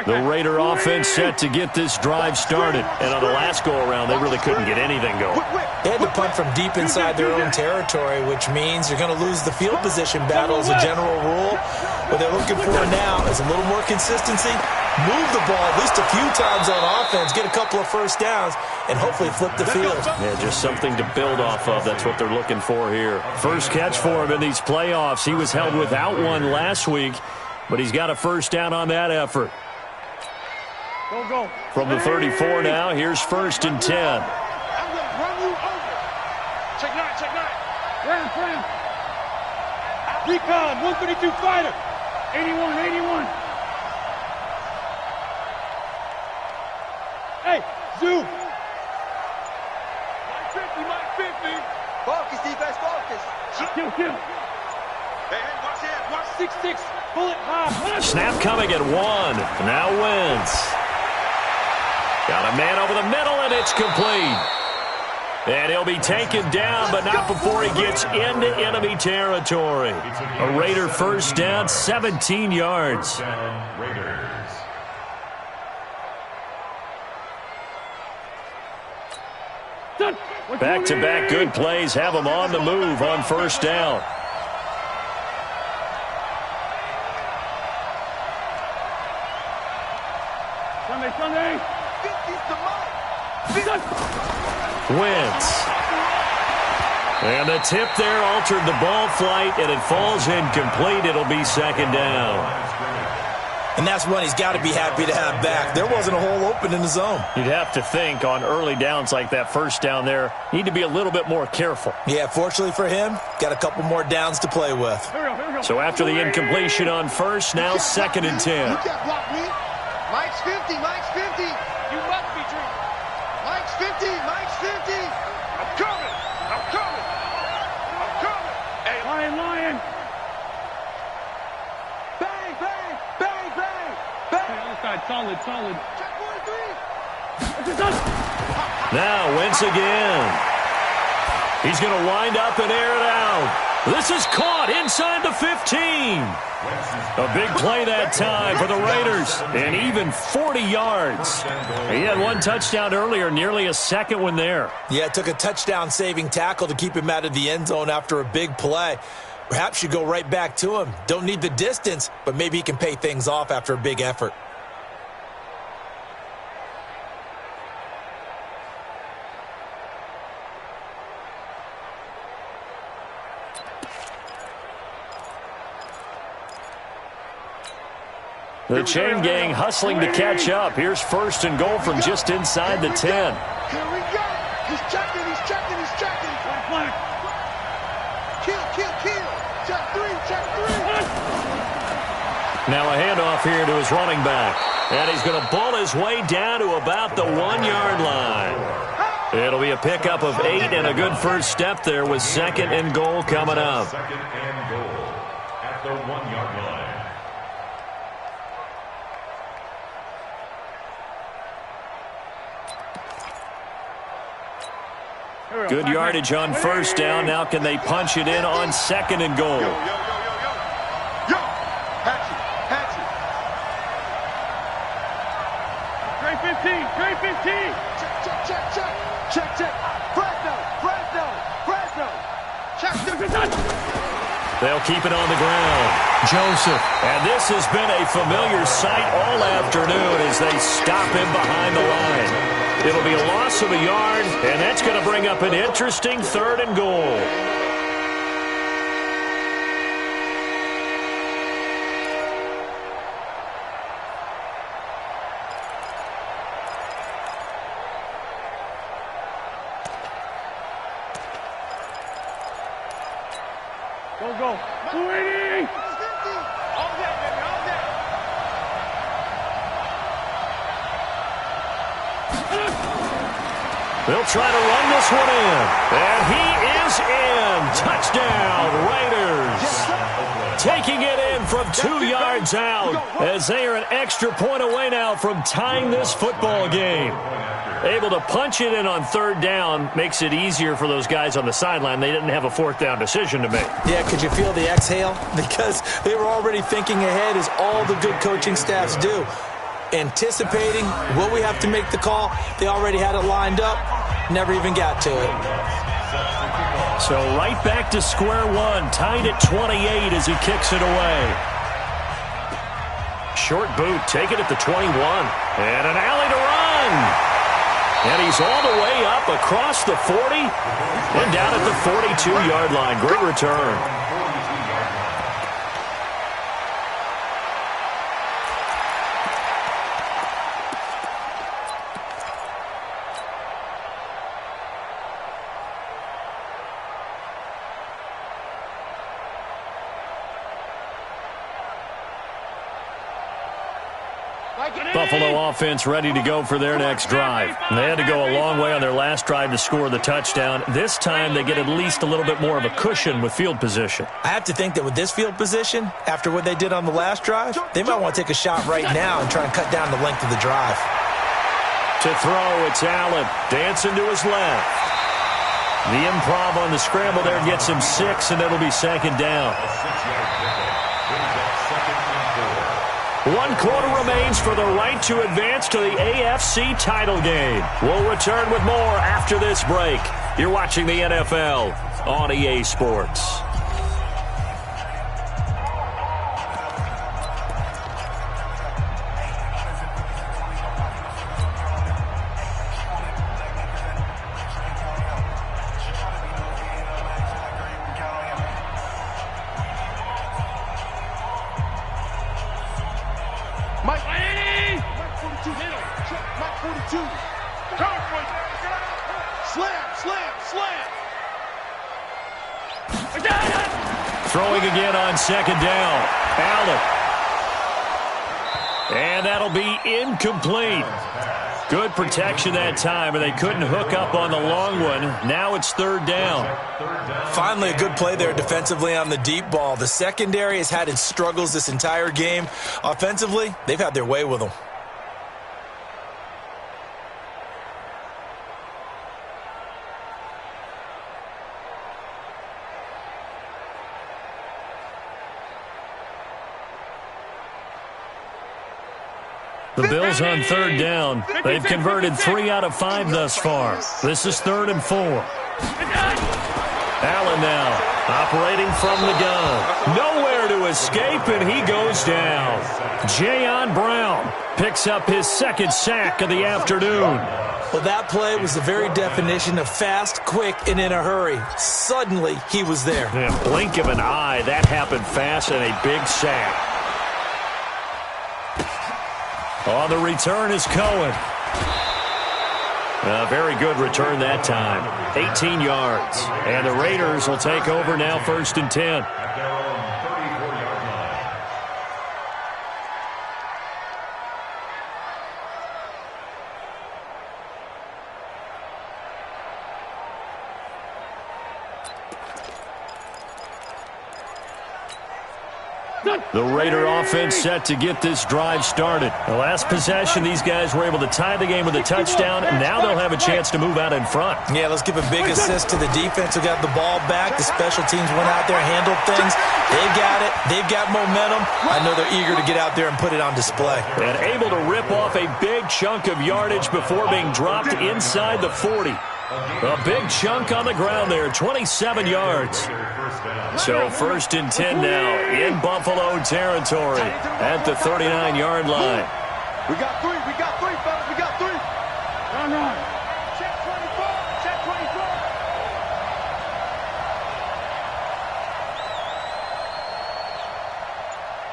The Raider offense set to get this drive started. And on the last go-around, they really couldn't get anything going. They had to punt from deep inside their own territory, which means you're going to lose the field position battle as a general rule. What they're looking for now is a little more consistency, move the ball at least a few times on offense, get a couple of first downs, and hopefully flip the field. Yeah, just something to build off of. That's what they're looking for here. First catch for him in these playoffs. He was held without one last week, but he's got a first down on that effort. Go. From the 34 now, here's 1st and 10. I'm going to run you over. Check 9. Round. Recon, 132 fighter. 81. Hey, zoom. Mike 50. Focus, defense, focus. Kill. Hey, watch it, watch 6-6, bullet high. Snap coming at 1. Now Wentz. Got a man over the middle, and it's complete. And he'll be taken down, but not before he gets into enemy territory. A Raider first down, 17 yards. Back-to-back good plays have them on the move on first down. Sunday. Wentz. And the tip there altered the ball flight, and it falls incomplete. It'll be 2nd down. And that's one he's got to be happy to have back. There wasn't a hole open in the zone. You'd have to think on early downs like that first down there, need to be a little bit more careful. Yeah, fortunately for him, got a couple more downs to play with. Here we go. So after the incompletion on first, now 2nd and 10. You can't block me. Mike's 50. You must be true. Mike's 50. I'm coming. Hey, Lion. Bang. Hey, outside, solid. Check 1-3. Now Wentz again. He's going to wind up and air it out. This is caught inside the 15. A big play that time for the Raiders, and even 40 yards. He had one touchdown earlier, nearly a second one there. Yeah, it took a touchdown-saving tackle to keep him out of the end zone after a big play. Perhaps you go right back to him. Don't need the distance, but maybe he can pay things off after a big effort. The chain gang hustling to catch up. Here's 1st and goal from just inside the 10. Here we go. He's checking. Flag. Kill. Check 3. Now a handoff here to his running back. And he's going to bull his way down to about the 1-yard line. It'll be a pickup of 8 and a good first step there with 2nd and goal coming up. 2nd and goal at the 1-yard line. Good yardage on first down. Now can they punch it in on 2nd and goal? 315. Check. Fresno. Check. They'll keep it on the ground. Joseph. And this has been a familiar sight all afternoon as they stop him behind the line. It'll be a loss of a yard, and that's going to bring up an interesting 3rd and goal. Go. 280. All that, baby. All that. They'll try to run this one in. And he is in. Touchdown, Raiders. Taking it in from 2 yards out as they are an extra point away now from tying this football game. Able to punch it in on 3rd down makes it easier for those guys on the sideline. They didn't have a 4th down decision to make. Yeah, could you feel the exhale? Because they were already thinking ahead, as all the good coaching staffs do. Anticipating, will we have to make the call? They already had it lined up. Never even got to it. So right back to square one, tied at 28 as he kicks it away. Short boot, take it at the 21. And an alley to run. And he's all the way up across the 40 and down at the 42-yard line. Great return. Buffalo offense ready to go for their next drive. They had to go a long way on their last drive to score the touchdown. This time they get at least a little bit more of a cushion with field position. I have to think that with this field position, after what they did on the last drive, they might want to take a shot right now and try and cut down the length of the drive. To throw, it's Allen. Dancing to his left. The improv on the scramble there gets him 6, and it'll be 2nd down. 1 quarter remains for the right to advance to the AFC title game. We'll return with more after this break. You're watching the NFL on EA Sports. Throwing again on 2nd down. Allen. And that'll be incomplete. Good protection that time, and they couldn't hook up on the long one. Now it's 3rd down. Finally, a good play there defensively on the deep ball. The secondary has had its struggles this entire game. Offensively, they've had their way with them. The Bills on 3rd down. They've converted 3 out of 5 thus far. This is 3rd and 4. Allen now operating from the gun. Nowhere to escape, and he goes down. Jayon Brown picks up his 2nd sack of the afternoon. Well, that play was the very definition of fast, quick, and in a hurry. Suddenly, he was there. In a blink of an eye, that happened fast, and a big sack. On the return is Cohen. A very good return that time. 18 yards. And the Raiders will take over now 1st and 10. The Raider offense set to get this drive started. The last possession, these guys were able to tie the game with a touchdown, and now they'll have a chance to move out in front. Yeah, let's give a big assist to the defense who got the ball back. The special teams went out there, handled things. They got it. They've got momentum. I know they're eager to get out there and put it on display. And able to rip off a big chunk of yardage before being dropped inside the 40. A big chunk on the ground there, 27 yards. So 1st and 10 now in Buffalo territory at the 39-yard line. We got three, fellas, we got three. Run. Check 24, check 24.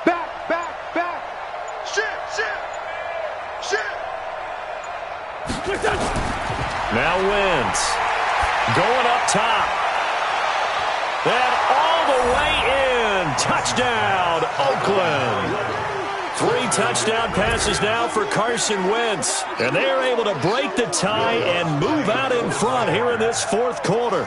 Back. Shit. Now Wentz going up top. And all the way in. Touchdown, Oakland. 3 touchdown passes now for Carson Wentz. And they are able to break the tie and move out in front here in this 4th quarter.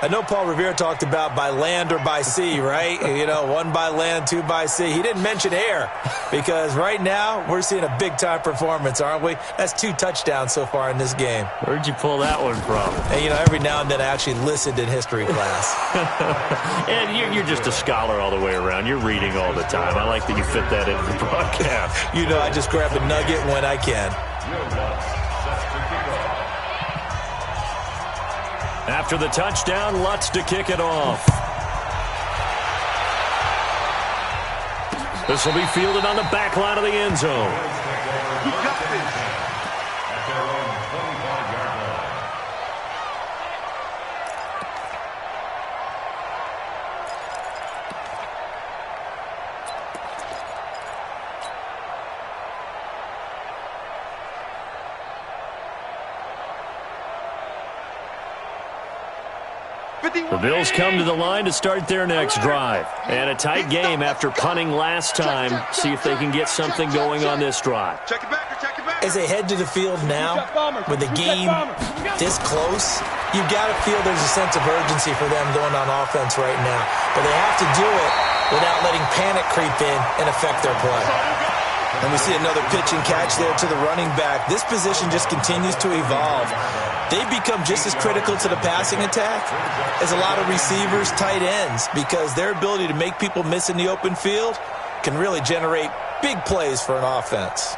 I know Paul Revere talked about by land or by sea, right? You know, 1 by land, 2 by sea. He didn't mention air because right now we're seeing a big-time performance, aren't we? That's 2 touchdowns so far in this game. Where'd you pull that one from? And, you know, every now and then I actually listened in history class. And you're just a scholar all the way around. You're reading all the time. I like that you fit that into the broadcast. You know, I just grab a nugget when I can. After the touchdown, Lutz to kick it off. This will be fielded on the back line of the end zone. We got this. At their own 25-yard line. The Bills come to the line to start their next drive. And a tight game after punting last time. See if they can get something going on this drive. Check it back. As they head to the field now, with the game this close, you've got to feel there's a sense of urgency for them going on offense right now. But they have to do it without letting panic creep in and affect their play. And we see another pitch and catch there to the running back. This position just continues to evolve. They've become just as critical to the passing attack as a lot of receivers, tight ends, because their ability to make people miss in the open field can really generate big plays for an offense.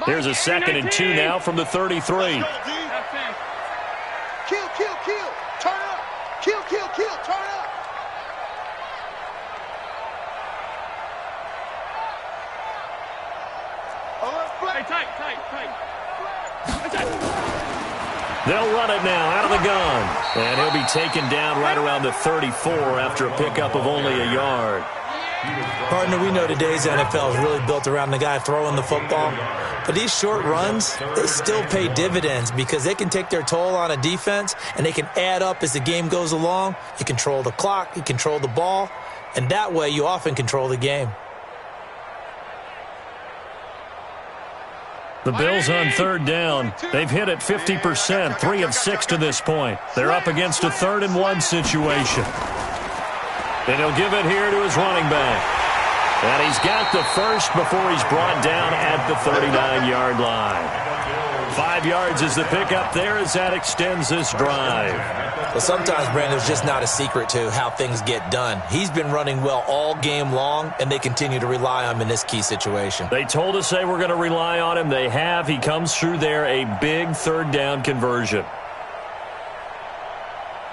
Here's a 2nd and 2 now from the 33. Kill. Turn up. Kill. Turn up. Hey, tight. They'll run it now out of the gun. And he'll be taken down right around the 34 after a pickup of only a yard. Partner, we know today's NFL is really built around the guy throwing the football. But these short runs, they still pay dividends because they can take their toll on a defense and they can add up as the game goes along. You control the clock, you control the ball, and that way you often control the game. The Bills on 3rd down. They've hit it 50%, 3 of 6 to this point. They're up against a 3rd and 1 situation. And he'll give it here to his running back. And he's got the first before he's brought down at the 39-yard line. 5 yards is the pickup there as that extends this drive. Well, sometimes, Brandon, there's just not a secret to how things get done. He's been running well all game long, and they continue to rely on him in this key situation. They told us they were going to rely on him. They have. He comes through there, a big 3rd down conversion.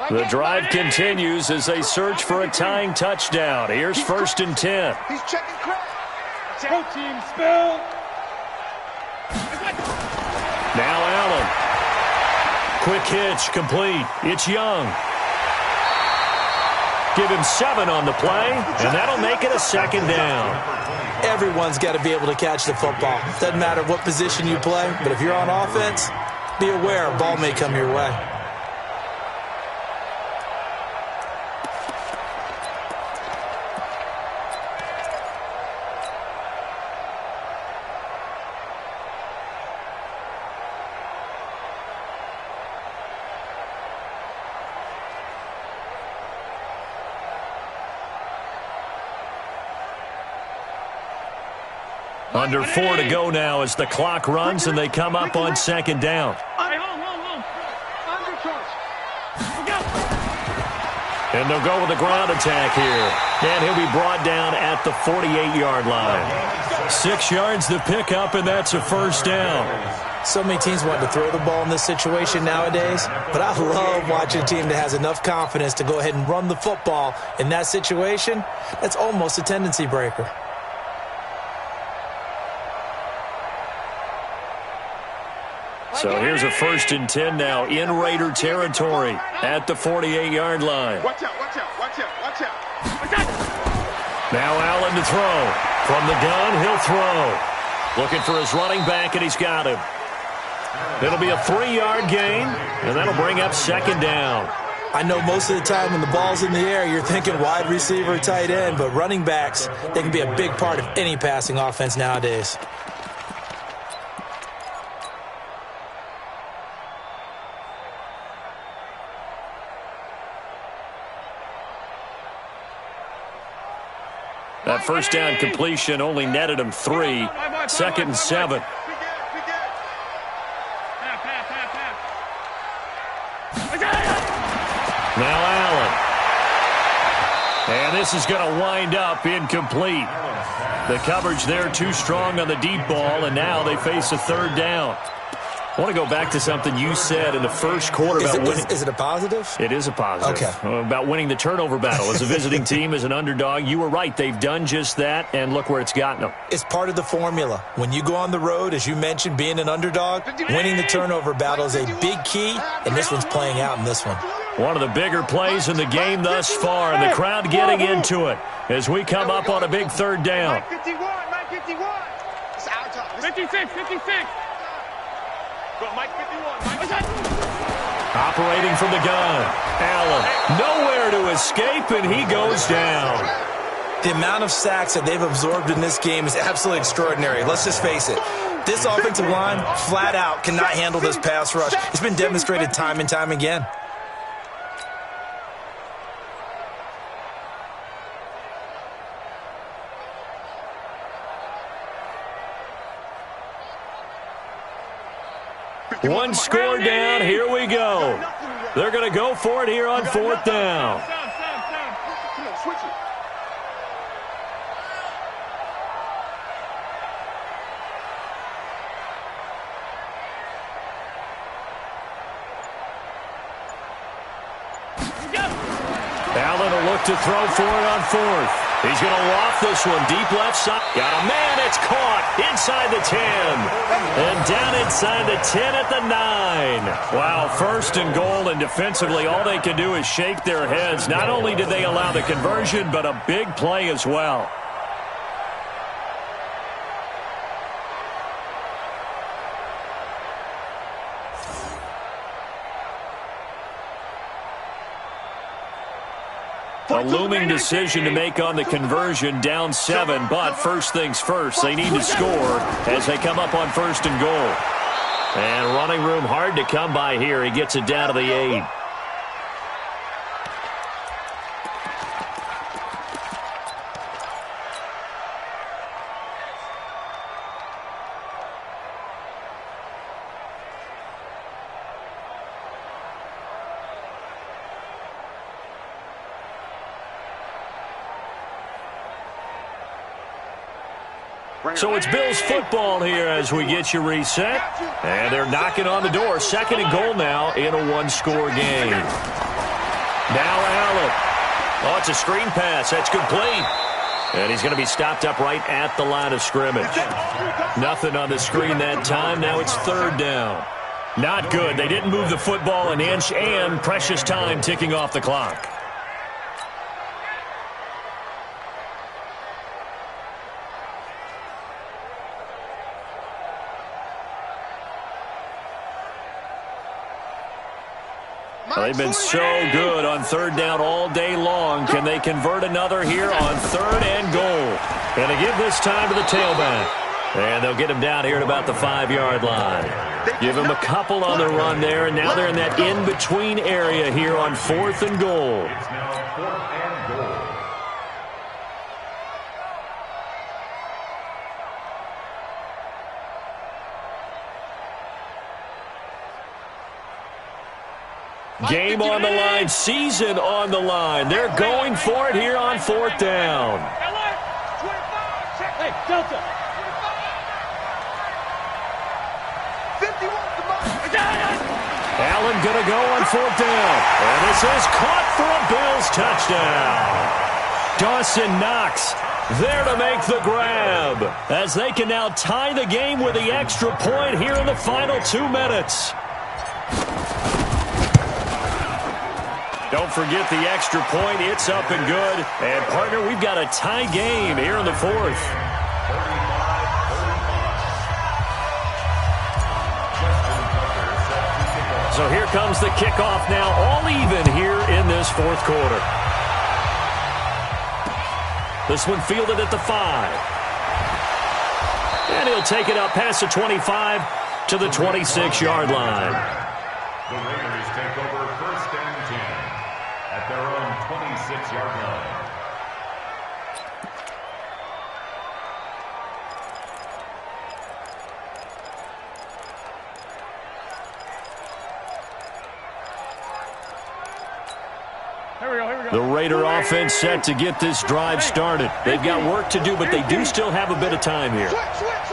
The drive continues as they search for a tying touchdown. Here's 1st and 10. He's checking crack. Whole team spill. Now Allen. Quick hitch, complete. It's Young. Give him 7 on the play, and that'll make it a 2nd down. Everyone's got to be able to catch the football. Doesn't matter what position you play, but if you're on offense, be aware a ball may come your way. Under 4 to go now as the clock runs and they come up on second down. And they'll go with a ground attack here. And he'll be brought down at the 48-yard line. 6 yards to pick up, and that's a first down. So many teams want to throw the ball in this situation nowadays, but I love watching a team that has enough confidence to go ahead and run the football in that situation. That's almost a tendency breaker. So here's a 1st and 10 now in Raider territory at the 48-yard line. Watch out, watch out, watch out, watch out. Now Allen to throw. From the gun, he'll throw. Looking for his running back, and he's got him. It'll be a 3-yard gain, and that'll bring up second down. I know most of the time when the ball's in the air, you're thinking wide receiver, tight end, but running backs, they can be a big part of any passing offense nowadays. That first down completion only netted him 3. 2nd and 7. Now Allen. And this is going to wind up incomplete. The coverage there too strong on the deep ball, and now they face a 3rd down. I want to go back to something you said in the first quarter about winning. Is it a positive? It is a positive. Okay. About winning the turnover battle. As a visiting team, as an underdog, you were right. They've done just that, and look where it's gotten them. It's part of the formula. When you go on the road, as you mentioned, being an underdog, winning the turnover battle is a big key, and this one's playing out in this one. One of the bigger plays in the game thus far, and the crowd getting into it as we come up on a big 3rd down. 51, 51. It's our time. 56, 56. Go, Mike 51. Operating from the gun. Allen nowhere to escape, and he goes down. The amount of sacks that they've absorbed in this game is absolutely extraordinary. Let's just face it. This offensive line, flat out, cannot handle this pass rush. It's been demonstrated time and time again. One score down. Here we go. They're going to go for it here on 4th down. Come on, switch it. Allen will look to throw for it on 4th. He's going to loft this one deep left side. Got a man. It's caught inside the 10. And down inside the 10 at the 9. Wow, 1st and goal, and defensively all they can do is shake their heads. Not only did they allow the conversion, but a big play as well. A looming decision to make on the conversion, down 7, but first things first, they need to score as they come up on 1st and goal. And running room hard to come by here. He gets it down to the 8. So it's Bills football here as we get you reset. And they're knocking on the door. 2nd and goal now in a 1-score game. Now Allen. Oh, it's a screen pass. That's complete. And he's going to be stopped up right at the line of scrimmage. Nothing on the screen that time. Now it's 3rd down. Not good. They didn't move the football an inch, and precious time ticking off the clock. They've been so good on 3rd down all day long. Can they convert another here on 3rd and goal? And they give this time to the tailback. And they'll get him down here at about the 5-yard line. Give him a couple on the run there, and now they're in that in-between area here on 4th and goal. It's now 4th and goal. Game on the line, season on the line. They're going for it here on 4th down. Hey, Delta. 51 to mine. Allen going to go on 4th down. And this is caught for a Bills touchdown. Dawson Knox there to make the grab, as they can now tie the game with the extra point here in the final 2 minutes. Don't forget the extra point. It's up and good. And, partner, we've got a tie game here in the 4th. So here comes the kickoff now, all even here in this 4th quarter. This one fielded at the 5. And he'll take it up past the 25 to the 26-yard line. The Raiders take over 1st and 10 at their own 26-yard line. The Raider offense set to get this drive started. They've got work to do, but they do still have a bit of time here.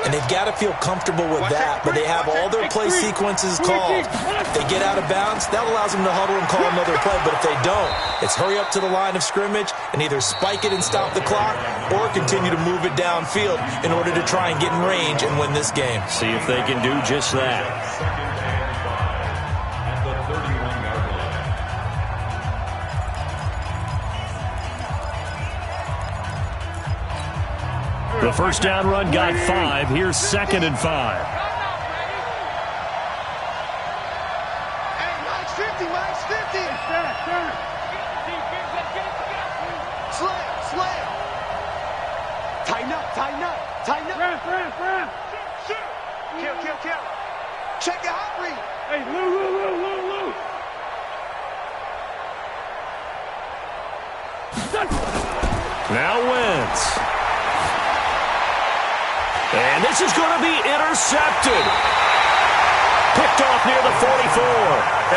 And they've got to feel comfortable with that, but they have all their play sequences called. If they get out of bounds, that allows them to huddle and call another play, but if they don't, it's hurry up to the line of scrimmage and either spike it and stop the clock or continue to move it downfield in order to try and get in range and win this game. See if they can do just that. 2nd and 5 at the 31-yard line. The first down run got 5. Here's 2nd and 5. Hey, Mike's 50, Mike's 50. Slam. Tighten up. Kill. Check the hot read. Hey, Lou. Now Wentz. And this is going to be intercepted. Picked off near the 44.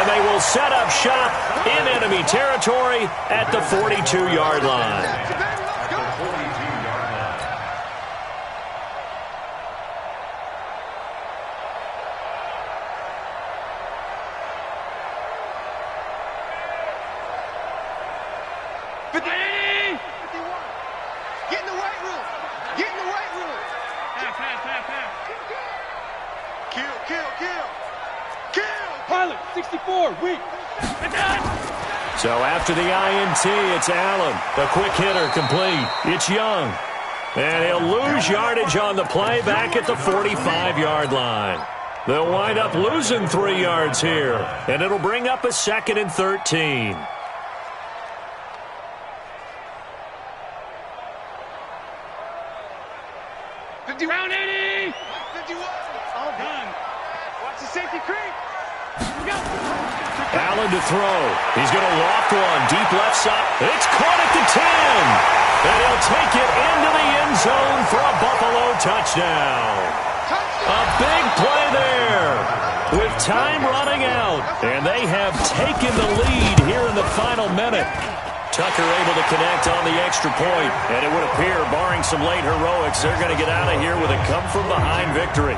And they will set up shop in enemy territory at the 42-yard line. Let's go. Get in the weight room. Pass. Kill. Pilot, 64, weak. So after the INT, it's Allen. The quick hitter complete. It's Young. And he'll lose yardage on the play back at the 45-yard line. They'll wind up losing 3 yards here. And it'll bring up a 2nd and 13. Round 80. 51. All done. Watch the safety creep. Allen to throw. He's going to loft one. Deep left side. It's caught at the 10. And he'll take it into the end zone for a Buffalo touchdown. A big play there with time running out. And they have taken the lead here in the final minute. Tucker able to connect on the extra point. And it would appear, barring some late heroics, they're going to get out of here with a come-from-behind victory.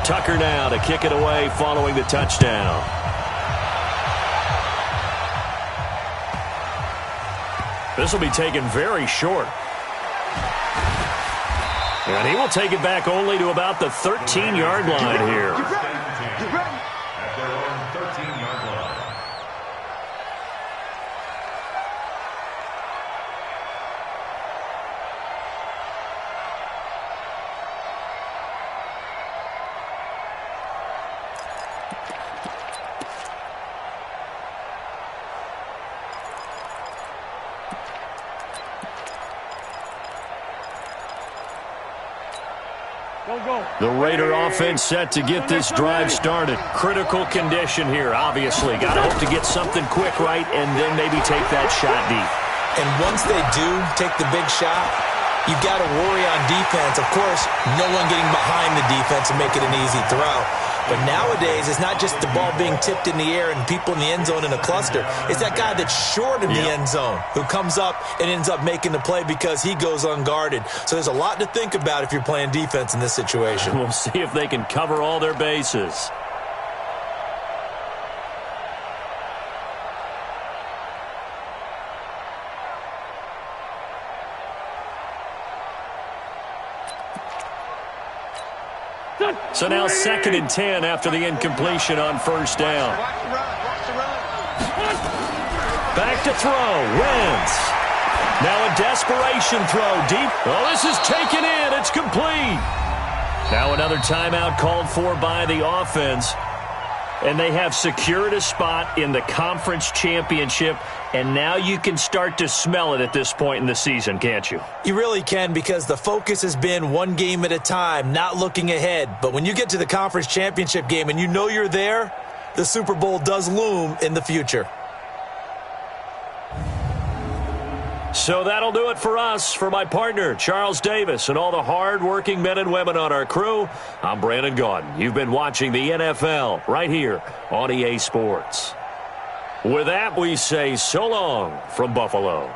Tucker now to kick it away following the touchdown. This will be taken very short. And he will take it back only to about the 13-yard line here. At their own 13-yard line. Go. The Raider offense set to get this drive started. Critical condition here, obviously. Got to hope to get something quick right and then maybe take that shot deep. And once they do take the big shot, you've got to worry on defense. Of course, no one getting behind the defense and make it an easy throw. But nowadays, it's not just the ball being tipped in the air and people in the end zone in a cluster. It's that guy that's short in the end zone who comes up and ends up making the play because he goes unguarded. So there's a lot to think about if you're playing defense in this situation. We'll see if they can cover all their bases. So now 2nd and 10 after the incompletion on first down. Watch the run. Watch the run. Back to throw. Wentz. Now a desperation throw deep. Oh, this is taken in. It's complete. Now another timeout called for by the offense. And they have secured a spot in the conference championship. And now you can start to smell it at this point in the season, can't you? You really can, because the focus has been one game at a time, not looking ahead. But when you get to the conference championship game and you know you're there, the Super Bowl does loom in the future. So that'll do it for us. For my partner, Charles Davis, and all the hard-working men and women on our crew, I'm Brandon Gaudin. You've been watching the NFL right here on EA Sports. With that, we say so long from Buffalo.